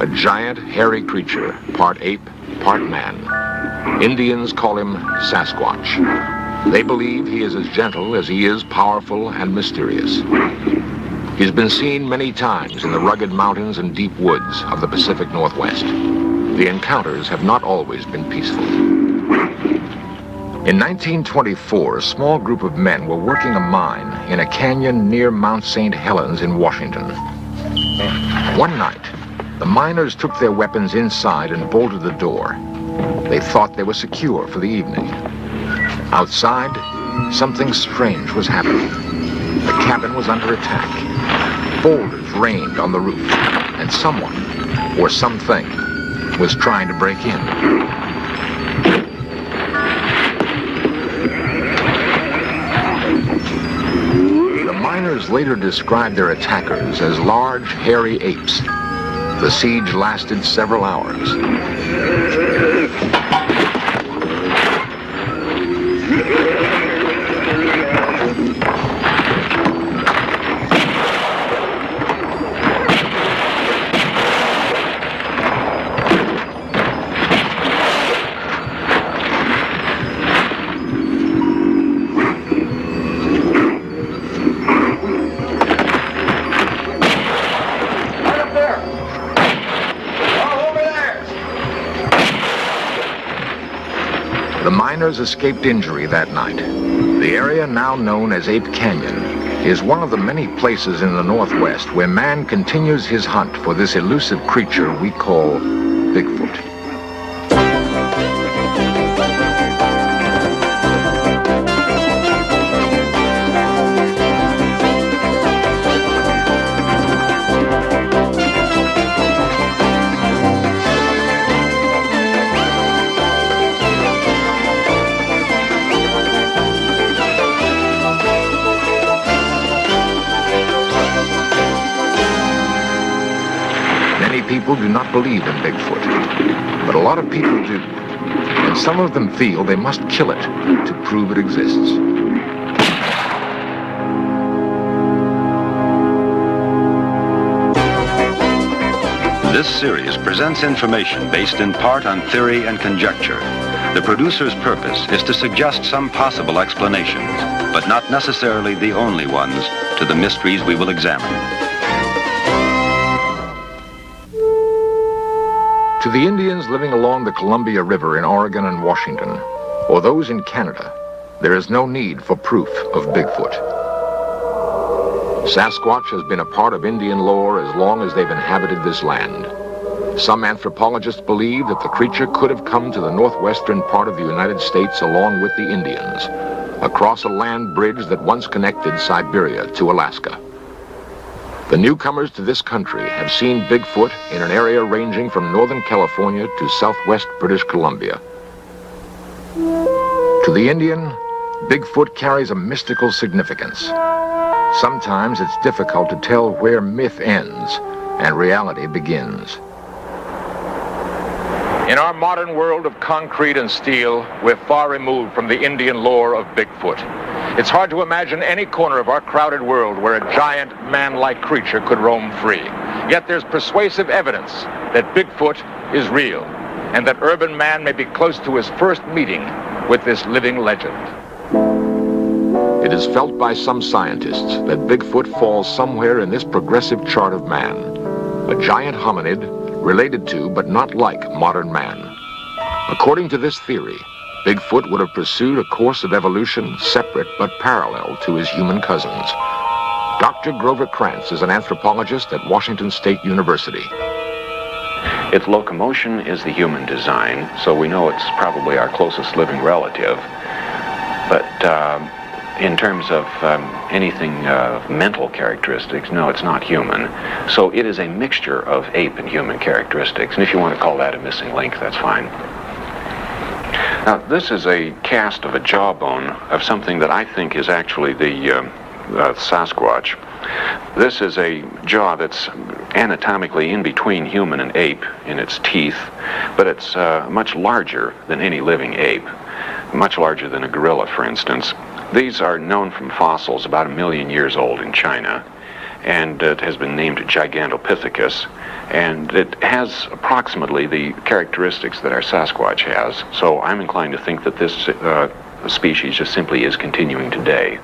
a giant, hairy creature, part ape, part man. Indians call him Sasquatch. They believe he is as gentle as he is powerful and mysterious. He's been seen many times in the rugged mountains and deep woods of the Pacific Northwest. The encounters have not always been peaceful. In 1924, a small group of men were working a mine in a canyon near Mount St. Helens in Washington. One night, the miners took their weapons inside and bolted the door. They thought they were secure for the evening. Outside, something strange was happening. The cabin was under attack. Boulders rained on the roof, and someone, or something, was trying to break in. The miners later described their attackers as large, hairy apes. The siege lasted several hours. The miners escaped injury that night. The area now known as Ape Canyon is one of the many places in the Northwest where man continues his hunt for this elusive creature we call Bigfoot. People do not believe in Bigfoot, but a lot of people do, and some of them feel they must kill it to prove it exists. This series presents information based in part on theory and conjecture. The producer's purpose is to suggest some possible explanations, but not necessarily the only ones, to the mysteries we will examine. To the Indians living along the Columbia River in Oregon and Washington, or those in Canada, there is no need for proof of Bigfoot. Sasquatch has been a part of Indian lore as long as they've inhabited this land. Some anthropologists believe that the creature could have come to the northwestern part of the United States along with the Indians, across a land bridge that once connected Siberia to Alaska. The newcomers to this country have seen Bigfoot in an area ranging from northern California to southwest British Columbia. To the Indian, Bigfoot carries a mystical significance. Sometimes it's difficult to tell where myth ends and reality begins. In our modern world of concrete and steel, we're far removed from the Indian lore of Bigfoot. It's hard to imagine any corner of our crowded world where a giant, man-like creature could roam free. Yet there's persuasive evidence that Bigfoot is real, and that urban man may be close to his first meeting with this living legend. It is felt by some scientists that Bigfoot falls somewhere in this progressive chart of man, a giant hominid related to but not like modern man. According to this theory, Bigfoot would have pursued a course of evolution separate but parallel to his human cousins. Dr. Grover Krantz is an anthropologist at Washington State University. Its locomotion is the human design, so we know it's probably our closest living relative. But in terms of anything mental characteristics, no, it's not human. So it is a mixture of ape and human characteristics. And if you want to call that a missing link, that's fine. Now, this is a cast of a jawbone of something that I think is actually the Sasquatch. This is a jaw that's anatomically in between human and ape in its teeth, but it's much larger than any living ape, much larger than a gorilla, for instance. These are known from fossils about 1 million years old in China, and it has been named Gigantopithecus, and it has approximately the characteristics that our Sasquatch has. So I'm inclined to think that this species just simply is continuing today.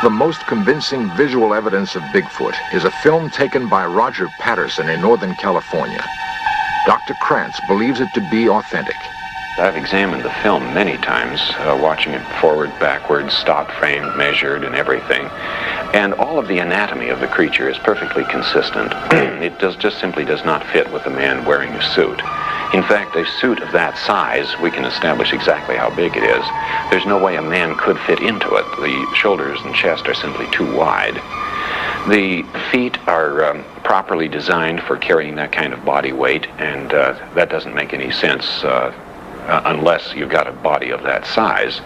The most convincing visual evidence of Bigfoot is a film taken by Roger Patterson in Northern California. Dr. Krantz believes it to be authentic. I've examined the film many times, watching it forward, backwards, stop framed, measured, and everything. And all of the anatomy of the creature is perfectly consistent. It just simply does not fit with a man wearing a suit. In fact, a suit of that size, we can establish exactly how big it is. There's no way a man could fit into it. The shoulders and chest are simply too wide. The feet are properly designed for carrying that kind of body weight, and that doesn't make any sense unless you've got a body of that size.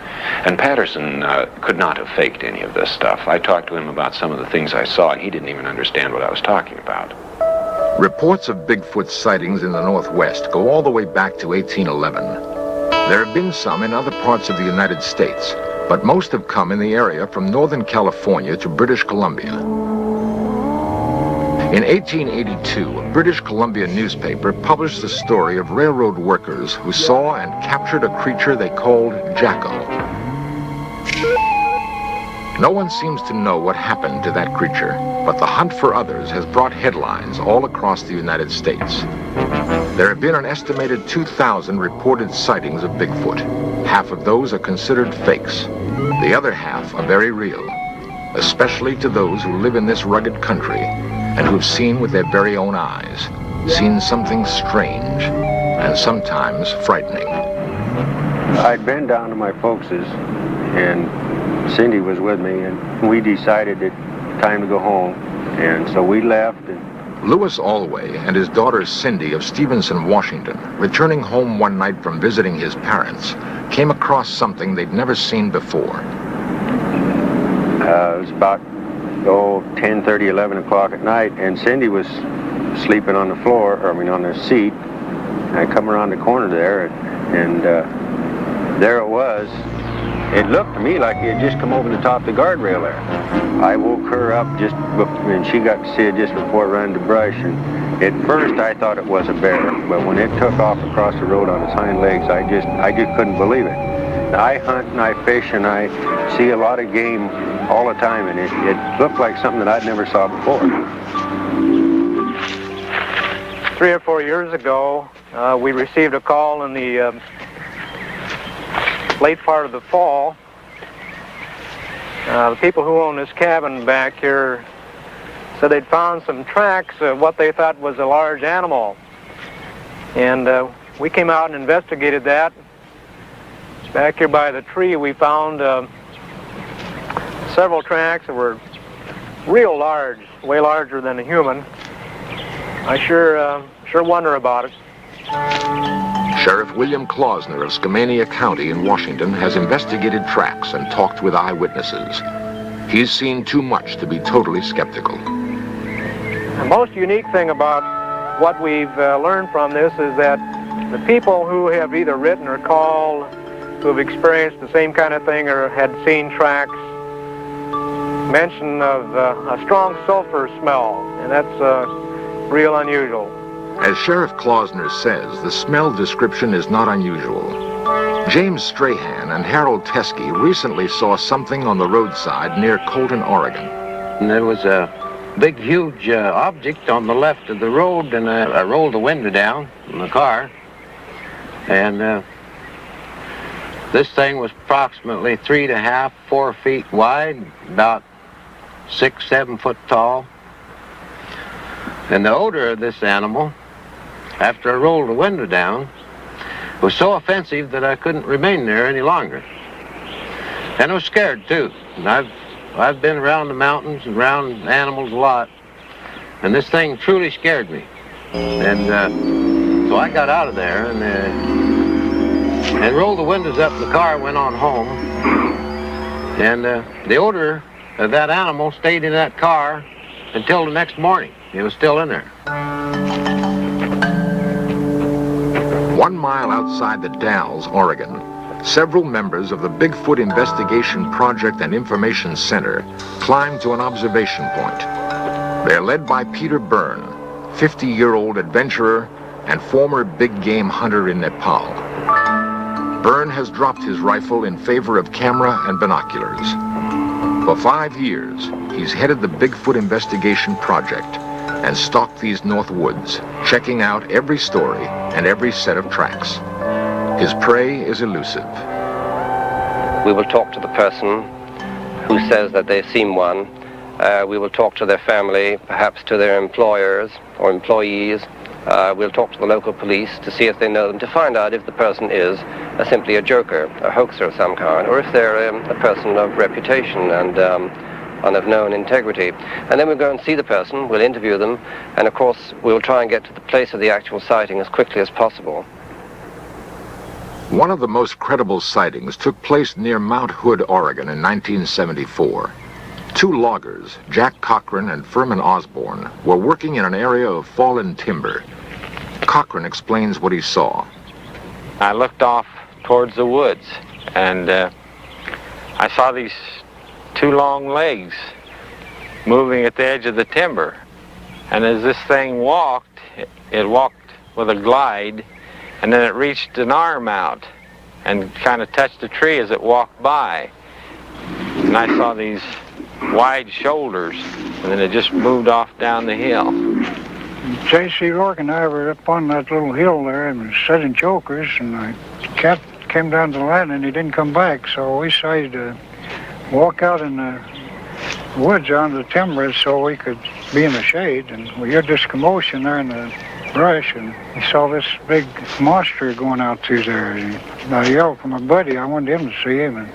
And Patterson could not have faked any of this stuff. I talked to him about some of the things I saw, and he didn't even understand what I was talking about. Reports of Bigfoot sightings in the Northwest go all the way back to 1811. There have been some in other parts of the United States, but most have come in the area from Northern California to British Columbia. In 1882, a British Columbia newspaper published the story of railroad workers who saw and captured a creature they called Jacko. No one seems to know what happened to that creature, but the hunt for others has brought headlines all across the United States. There have been an estimated 2,000 reported sightings of Bigfoot. Half of those are considered fakes. The other half are very real, especially to those who live in this rugged country and who've seen with their very own eyes, seen something strange and sometimes frightening. I'd been down to my folks's, and Cindy was with me, and we decided it time to go home, and so we left. And Lewis Alway and his daughter Cindy of Stevenson, Washington, returning home one night from visiting his parents, came across something they'd never seen before. It was about 10:30, 11 o'clock at night, and Cindy was sleeping on the floor, on the seat. I come around the corner there, and there it was. It looked to me like he had just come over the top of the guardrail there. I woke her up and she got to see it just before it ran into brush. And at first I thought it was a bear, but when it took off across the road on its hind legs, I just couldn't believe it. I hunt and I fish and I see a lot of game all the time, and it looked like something that I'd never saw before. 3 or 4 years ago, we received a call in the late part of the fall. The people who own this cabin back here said they'd found some tracks of what they thought was a large animal. And we came out and investigated that. Back here by the tree, we found several tracks that were real large, way larger than a human. I sure wonder about it. Sheriff William Klausner of Skamania County in Washington has investigated tracks and talked with eyewitnesses. He's seen too much to be totally skeptical. The most unique thing about what we've learned from this is that the people who have either written or called, who have experienced the same kind of thing or had seen tracks, mention of a strong sulfur smell, and that's real unusual. As Sheriff Klausner says, the smell description is not unusual. James Strahan and Harold Teskey recently saw something on the roadside near Colton, Oregon. And there was a big, huge object on the left of the road, and I rolled the window down in the car, and this thing was approximately 3.5, 4 feet wide, about 6, 7 foot tall. And the odor of this animal, after I rolled the window down, was so offensive that I couldn't remain there any longer. And I was scared too. And I've been around the mountains and around animals a lot, and this thing truly scared me. And so I got out of there and rolled the windows up in the car, went on home. And the odor of that animal stayed in that car until the next morning. It was still in there. 1 mile outside the Dalles, Oregon, several members of the Bigfoot Investigation Project and Information Center climbed to an observation point. They're led by Peter Byrne, 50-year-old adventurer and former big game hunter in Nepal. Byrne has dropped his rifle in favor of camera and binoculars. For 5 years, he's headed the Bigfoot investigation project and stalked these North Woods, checking out every story and every set of tracks. His prey is elusive. We will talk to the person who says that they've seen one. We will talk to their family, perhaps to their employers or employees. We'll talk to the local police to see if they know them, to find out if the person is simply a joker, a hoaxer of some kind, or if they're a person of reputation and of known integrity. And then we'll go and see the person, we'll interview them, and of course we'll try and get to the place of the actual sighting as quickly as possible. One of the most credible sightings took place near Mount Hood, Oregon in 1974. 2 loggers, Jack Cochran and Furman Osborne, were working in an area of fallen timber. Cochran explains what he saw. I looked off towards the woods, and I saw these 2 long legs moving at the edge of the timber. And as this thing walked, it walked with a glide, and then it reached an arm out and kind of touched a tree as it walked by. And I saw these wide shoulders, and then it just moved off down the hill. J.C. Rourke and I were up on that little hill there and setting chokers, and the cat came down to the line and he didn't come back, so we decided to walk out in the woods onto the timber so we could be in the shade, and we heard this commotion there in the brush, and we saw this big monster going out through there. And I yelled for my buddy. I wanted him to see him, and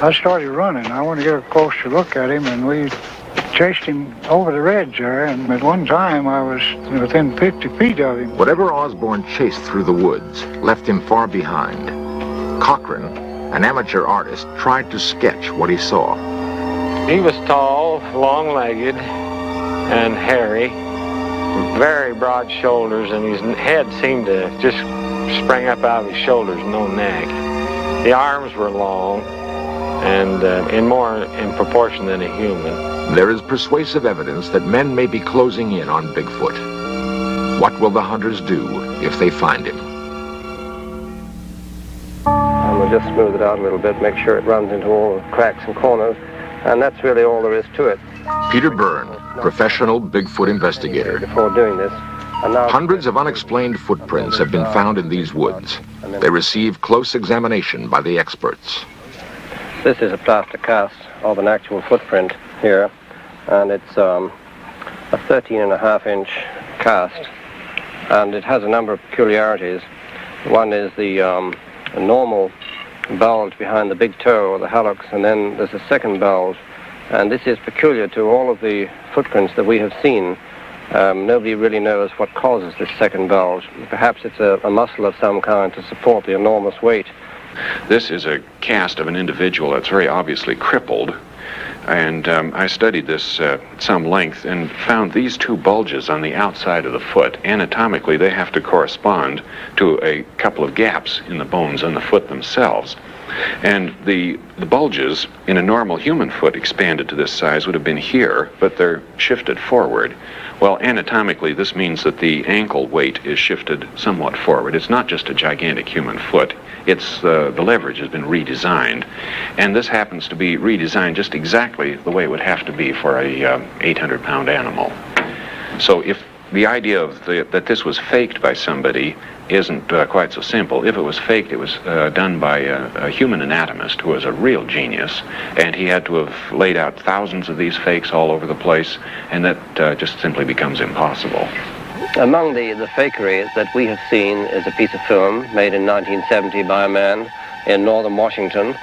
I started running. I wanted to get a closer look at him, and we chased him over the ridge there, and at one time I was within 50 feet of him. Whatever Osborne chased through the woods left him far behind. Cochran, an amateur artist, tried to sketch what he saw. He was tall, long-legged, and hairy, very broad shoulders, and his head seemed to just spring up out of his shoulders, no neck. The arms were long, and more in proportion than a human. There is persuasive evidence that men may be closing in on Bigfoot. What will the hunters do if they find him? And we'll just smooth it out a little bit, make sure it runs into all the cracks and corners, and that's really all there is to it. Peter Byrne, professional Bigfoot investigator. Before doing this, and now Hundreds of unexplained footprints have been found in these woods. They receive close examination by the experts. This is a plaster cast of an actual footprint here, and it's a 13.5-inch cast, and it has a number of peculiarities. One is the normal bulge behind the big toe or the hallux, and then there's a second bulge, and this is peculiar to all of the footprints that we have seen. Nobody really knows what causes this second bulge. Perhaps it's a muscle of some kind to support the enormous weight. This is a cast of an individual that's very obviously crippled, and I studied this at some length and found these 2 bulges on the outside of the foot. Anatomically, they have to correspond to a couple of gaps in the bones on the foot themselves. And the bulges in a normal human foot expanded to this size would have been here, but they're shifted forward. Well, anatomically, this means that the ankle weight is shifted somewhat forward. It's not just a gigantic human foot. It's the leverage has been redesigned, and this happens to be redesigned just exactly the way it would have to be for a 800-pound animal. So if the idea of that this was faked by somebody isn't quite so simple. If it was faked, it was done by a human anatomist who was a real genius, and he had to have laid out thousands of these fakes all over the place, and that just simply becomes impossible. Among the fakery that we have seen is a piece of film made in 1970 by a man in northern Washington.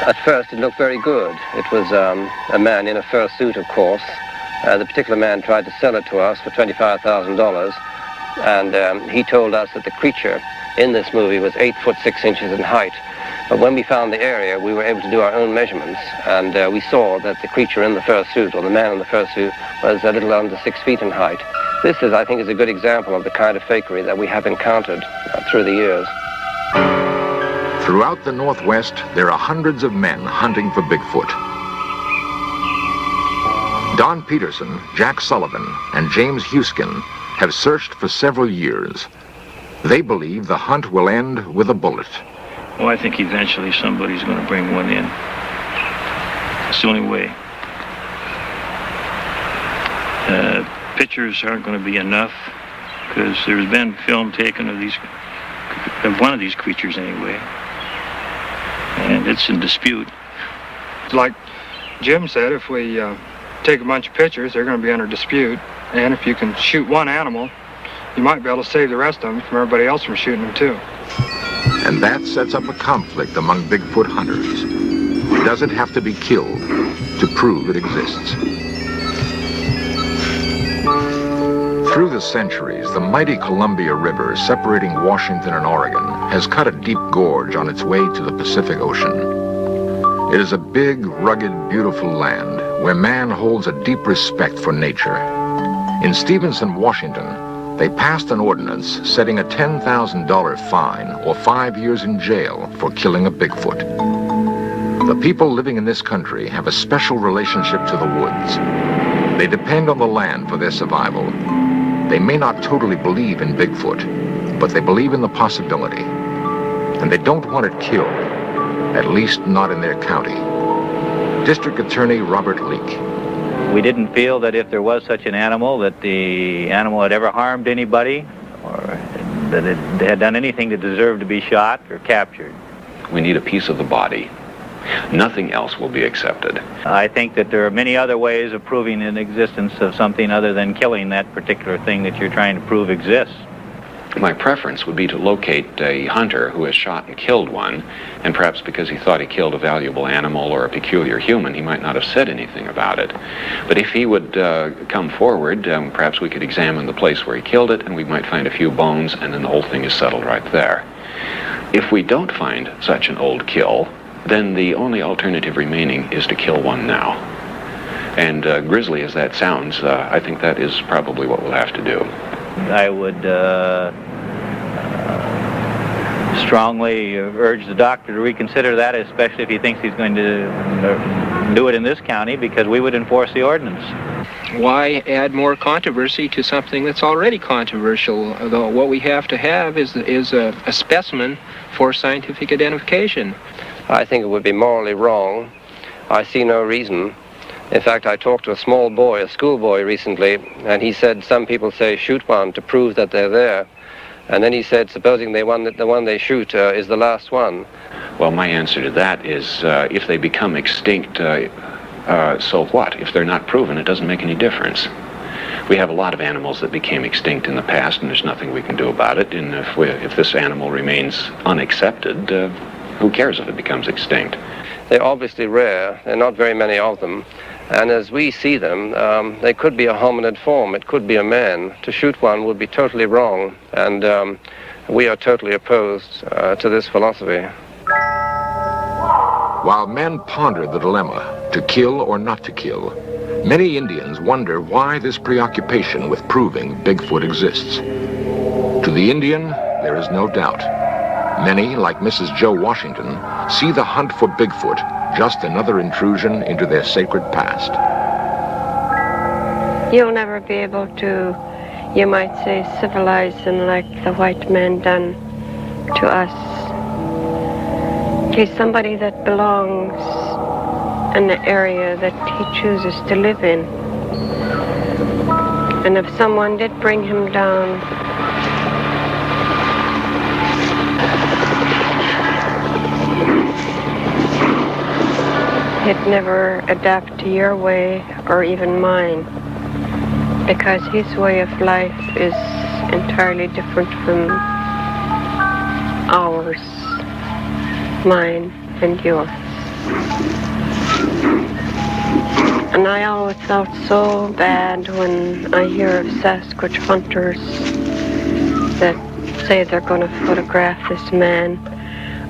At first it looked very good. It was a man in a fursuit, of course. The particular man tried to sell it to us for $25,000, and he told us that the creature in this movie was 8 foot 6 inches in height. But when we found the area, we were able to do our own measurements, and we saw that the creature in the fursuit, or the man in the fursuit, was a little under 6 feet in height. This is, I think, is a good example of the kind of fakery that we have encountered through the years. Throughout the Northwest, there are hundreds of men hunting for Bigfoot. Don Peterson, Jack Sullivan, and James Huskin have searched for several years. They believe the hunt will end with a bullet. Well, I think eventually somebody's going to bring one in. It's the only way. Pictures aren't going to be enough because there's been film taken of one of these creatures anyway, and it's in dispute. Like Jim said, if we take a bunch of pictures, they're going to be under dispute, and if you can shoot one animal, you might be able to save the rest of them from everybody else from shooting them too. And that sets up a conflict among Bigfoot hunters. Does it have to be killed to prove it exists? Through the centuries, the mighty Columbia River separating Washington and Oregon has cut a deep gorge on its way to the Pacific Ocean. It is a big, rugged, beautiful land where man holds a deep respect for nature. In Stevenson, Washington, they passed an ordinance setting a $10,000 fine or 5 years in jail for killing a Bigfoot. The people living in this country have a special relationship to the woods. They depend on the land for their survival. They may not totally believe in Bigfoot, but they believe in the possibility. And they don't want it killed, at least not in their county. District Attorney Robert Leake. We didn't feel that if there was such an animal, that the animal had ever harmed anybody, or that it had done anything that deserved to be shot or captured. We need a piece of the body. Nothing else will be accepted. I think that there are many other ways of proving the existence of something other than killing that particular thing that you're trying to prove exists. My preference would be to locate a hunter who has shot and killed one, and perhaps because he thought he killed a valuable animal or a peculiar human, he might not have said anything about it. But if he would come forward, perhaps we could examine the place where he killed it, and we might find a few bones, and then the whole thing is settled right there. If we don't find such an old kill, then the only alternative remaining is to kill one now. And grisly as that sounds, I think that is probably what we'll have to do. I would strongly urge the doctor to reconsider that, especially if he thinks he's going to do it in this county, because we would enforce the ordinance. Why add more controversy to something that's already controversial? Although what we have to have is a specimen for scientific identification. I think it would be morally wrong. I see no reason. In fact, I talked to a small boy, a schoolboy recently, and he said some people say shoot one to prove that they're there. And then he said, supposing the one they shoot is the last one. Well, my answer to that is if they become extinct, so what? If they're not proven, it doesn't make any difference. We have a lot of animals that became extinct in the past, and there's nothing we can do about it. And if this animal remains unaccepted, who cares if it becomes extinct? They're obviously rare. There are not very many of them. And as we see them, they could be a hominid form. It could be a man. To shoot one would be totally wrong. And we are totally opposed to this philosophy. While men ponder the dilemma, to kill or not to kill, many Indians wonder why this preoccupation with proving Bigfoot exists. To the Indian, there is no doubt. Many, like Mrs. Joe Washington, see the hunt for Bigfoot just another intrusion into their sacred past. You'll never be able to, you might say, civilize them like the white man done to us. He's somebody that belongs in the area that he chooses to live in. And if someone did bring him down, he'd never adapt to your way or even mine, because his way of life is entirely different from ours, mine and yours. And I always felt so bad when I hear of Sasquatch hunters that say they're going to photograph this man,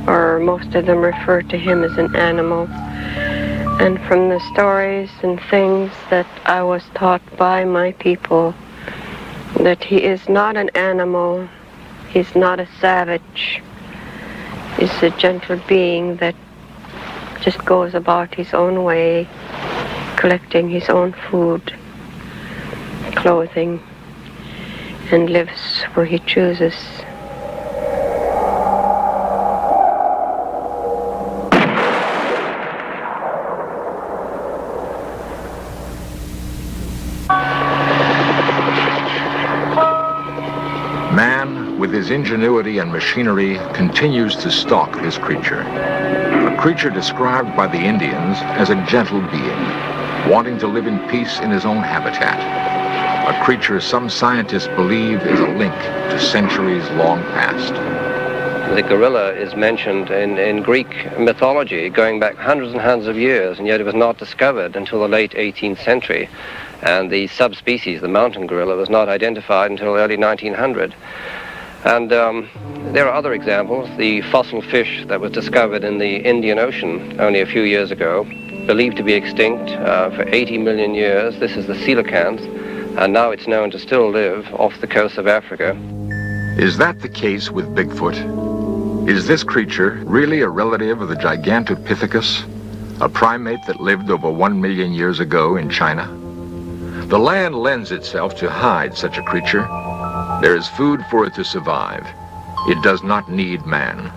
or most of them refer to him as an animal. And from the stories and things that I was taught by my people, that he is not an animal, he's not a savage, he's a gentle being that just goes about his own way, collecting his own food, clothing, and lives where he chooses. Man, with his ingenuity and machinery, continues to stalk this creature. A creature described by the Indians as a gentle being, wanting to live in peace in his own habitat. A creature some scientists believe is a link to centuries long past. The gorilla is mentioned in Greek mythology going back hundreds and hundreds of years, and yet it was not discovered until the late 18th century. And the subspecies, the mountain gorilla, was not identified until early 1900. And there are other examples. The fossil fish that was discovered in the Indian Ocean only a few years ago, believed to be extinct for 80 million years. This is the coelacanth, and now it's known to still live off the coast of Africa. Is that the case with Bigfoot? Is this creature really a relative of the Gigantopithecus, a primate that lived over 1 million years ago in China? The land lends itself to hide such a creature. There is food for it to survive. It does not need man.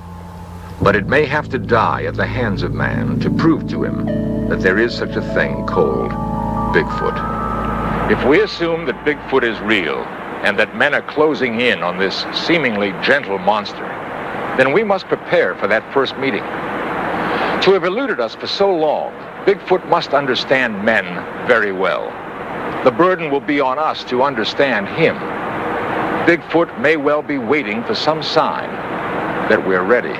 But it may have to die at the hands of man to prove to him that there is such a thing called Bigfoot. If we assume that Bigfoot is real and that men are closing in on this seemingly gentle monster, then we must prepare for that first meeting. To have eluded us for so long, Bigfoot must understand men very well. The burden will be on us to understand him. Bigfoot may well be waiting for some sign that we're ready.